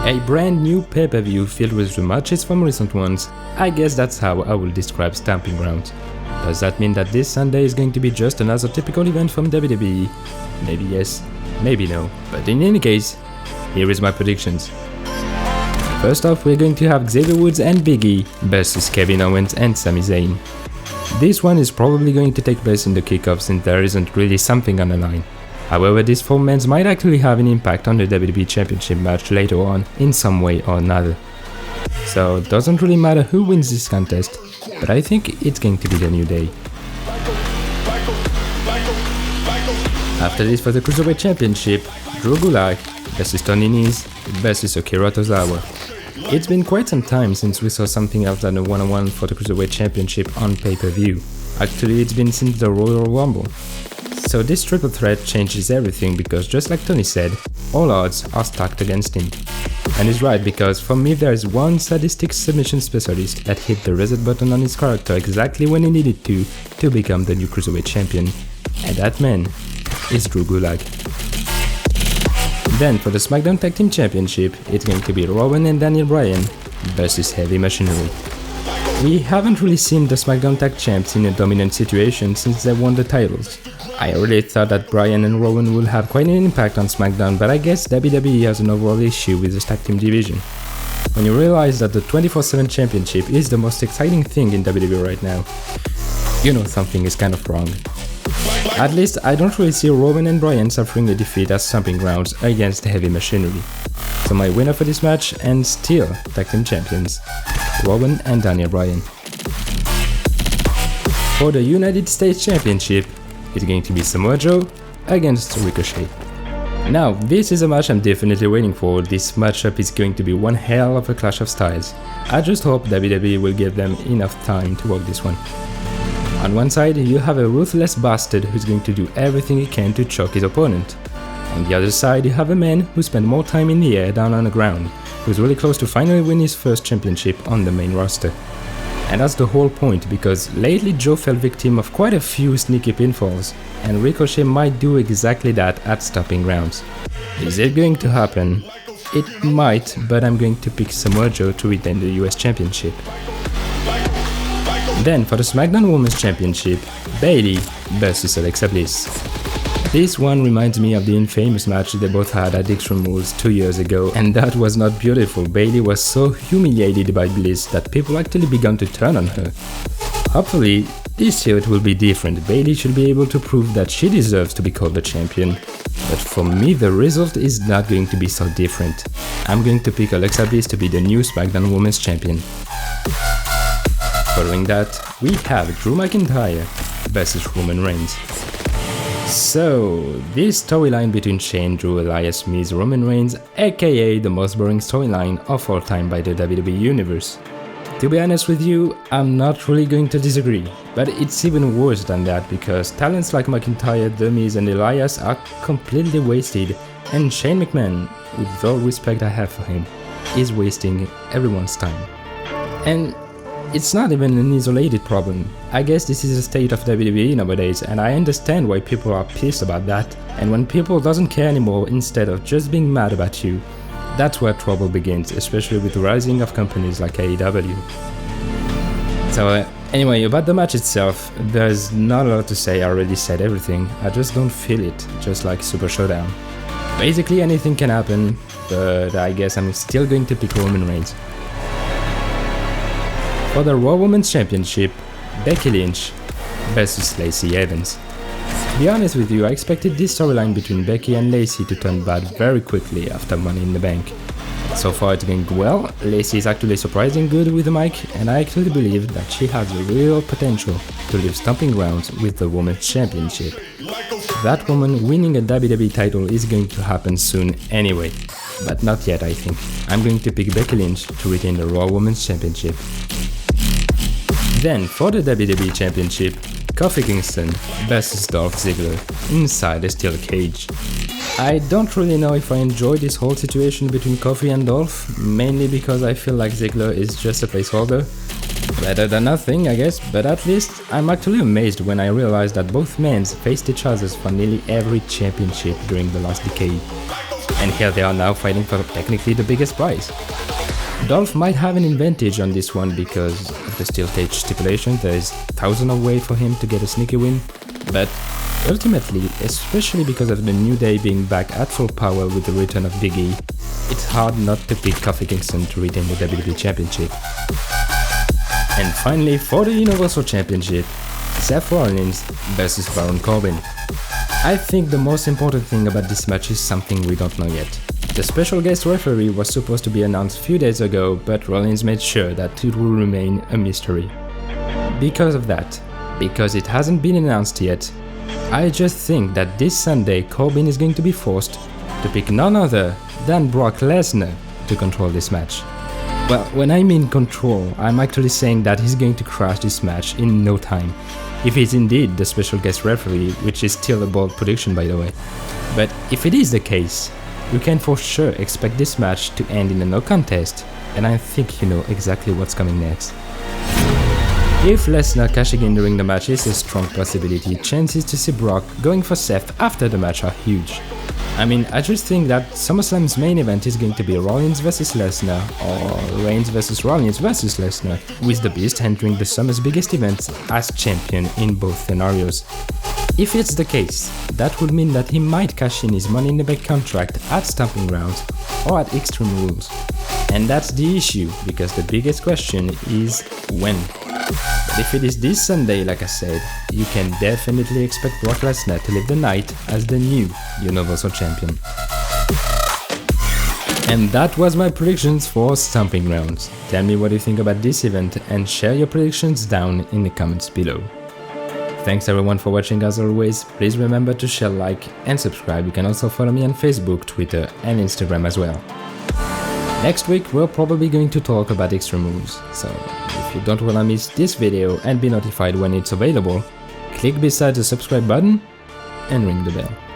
A brand new pay-per-view filled with rematches from recent ones. I guess that's how I will describe Stomping Grounds. Does that mean that this Sunday is going to be just another typical event from WWE? Maybe yes, maybe no. But in any case, here is my predictions. First off, we're going to have Xavier Woods and Big E versus Kevin Owens and Sami Zayn. This one is probably going to take place in the kickoff since there isn't really something on the line. However, these four men might actually have an impact on the WWE Championship match later on in some way or another. So it doesn't really matter who wins this contest, but I think it's going to be the New Day. After this, for the Cruiserweight Championship, Drew Gulak versus Tony Nese versus Akira Tozawa. It's been quite some time since we saw something else than a one-on-one for the Cruiserweight Championship on pay-per-view. Actually, it's been since the Royal Rumble. So this triple threat changes everything because, just like Tony said, all odds are stacked against him. And he's right, because for me there is one sadistic submission specialist that hit the reset button on his character exactly when he needed to become the new Cruiserweight Champion. And that man is Drew Gulak. Then for the SmackDown Tag Team Championship, it's going to be Rowan and Daniel Bryan versus Heavy Machinery. We haven't really seen the SmackDown Tag Champs in a dominant situation since they won the titles. I really thought that Bryan and Rowan would have quite an impact on SmackDown, but I guess WWE has an overall issue with the tag team division. When you realize that the 24/7 championship is the most exciting thing in WWE right now, you know something is kind of wrong. At least I don't really see Rowan and Bryan suffering a defeat at Stomping Grounds against Heavy Machinery. So my winner for this match, and still tag team champions, Rowan and Daniel Bryan. For the United States Championship, it's going to be Samoa Joe against Ricochet. Now, this is a match I'm definitely waiting for. This matchup is going to be one hell of a clash of styles. I just hope WWE will give them enough time to work this one. On one side, you have a ruthless bastard who's going to do everything he can to choke his opponent. On the other side, you have a man who spent more time in the air than on the ground, who's really close to finally win his first championship on the main roster. And that's the whole point, because lately Joe fell victim of quite a few sneaky pinfalls, and Ricochet might do exactly that at Stomping Grounds. Is it going to happen? It might, but I'm going to pick Samoa Joe to retain the US Championship. Then for the SmackDown Women's Championship, Bayley versus Alexa Bliss. This one reminds me of the infamous match they both had at Extreme Rules 2 years ago, and that was not beautiful. Bayley was so humiliated by Bliss that people actually began to turn on her. Hopefully, this year it will be different. Bayley should be able to prove that she deserves to be called the champion. But for me, the result is not going to be so different. I'm going to pick Alexa Bliss to be the new SmackDown Women's Champion. Following that, we have Drew McIntyre versus Roman Reigns. So, this storyline between Shane, Drew, Elias, Miz, Roman Reigns, aka the most boring storyline of all time by the WWE Universe. To be honest with you, I'm not really going to disagree, but it's even worse than that because talents like McIntyre, The Miz and Elias are completely wasted, and Shane McMahon, with all respect I have for him, is wasting everyone's time. And it's not even an isolated problem. I guess this is the state of WWE nowadays, and I understand why people are pissed about that. And when people doesn't care anymore instead of just being mad about you, that's where trouble begins, especially with the rising of companies like AEW. So anyway, about the match itself, there's not a lot to say. I already said everything. I just don't feel it, just like Super Showdown. Basically anything can happen, but I guess I'm still going to pick Roman Reigns. For the Raw Women's Championship, Becky Lynch versus Lacey Evans. To be honest with you, I expected this storyline between Becky and Lacey to turn bad very quickly after Money in the Bank. So far it's going well. Lacey is actually surprisingly good with the mic, and I actually believe that she has a real potential to leave Stomping Grounds with the Women's Championship. That woman winning a WWE title is going to happen soon anyway, but not yet I think. I'm going to pick Becky Lynch to retain the Raw Women's Championship. Then, for the WWE Championship, Kofi Kingston versus Dolph Ziggler inside a steel cage. I don't really know if I enjoy this whole situation between Kofi and Dolph, mainly because I feel like Ziggler is just a placeholder. Better than nothing, I guess, but at least I'm actually amazed when I realized that both men faced each other for nearly every championship during the last decade. And here they are now fighting for technically the biggest prize. Dolph might have an advantage on this one because of the steel cage stipulation. There is thousands of ways for him to get a sneaky win, but ultimately, especially because of the New Day being back at full power with the return of Big E, it's hard not to pick Kofi Kingston to retain the WWE Championship. And finally, for the Universal Championship, Seth Rollins versus Baron Corbin. I think the most important thing about this match is something we don't know yet. The special guest referee was supposed to be announced a few days ago, but Rollins made sure that it will remain a mystery. Because of that, because it hasn't been announced yet, I just think that this Sunday Corbin is going to be forced to pick none other than Brock Lesnar to control this match. Well, when I mean control, I'm actually saying that he's going to crash this match in no time. If he's indeed the special guest referee, which is still a bold prediction by the way. But if it is the case, we can for sure expect this match to end in a no contest, and I think you know exactly what's coming next. If Lesnar cashing in during the match is a strong possibility, chances to see Brock going for Seth after the match are huge. I mean, I just think that SummerSlam's main event is going to be Rollins vs Lesnar or Reigns vs Rollins vs Lesnar, with the Beast entering the summer's biggest event as champion in both scenarios. If it's the case, that would mean that he might cash in his Money in the Bank contract at Stomping Grounds or at Extreme Rules. And that's the issue, because the biggest question is when. But if it is this Sunday, like I said, you can definitely expect Brock Lesnar to live the night as the new Universal Champion. And that was my predictions for Stomping Grounds. Tell me what you think about this event and share your predictions down in the comments below. Thanks everyone for watching as always. Please remember to share, like and subscribe. You can also follow me on Facebook, Twitter and Instagram as well. Next week we're probably going to talk about Extreme Rules, so if you don't wanna miss this video and be notified when it's available, click beside the subscribe button and ring the bell.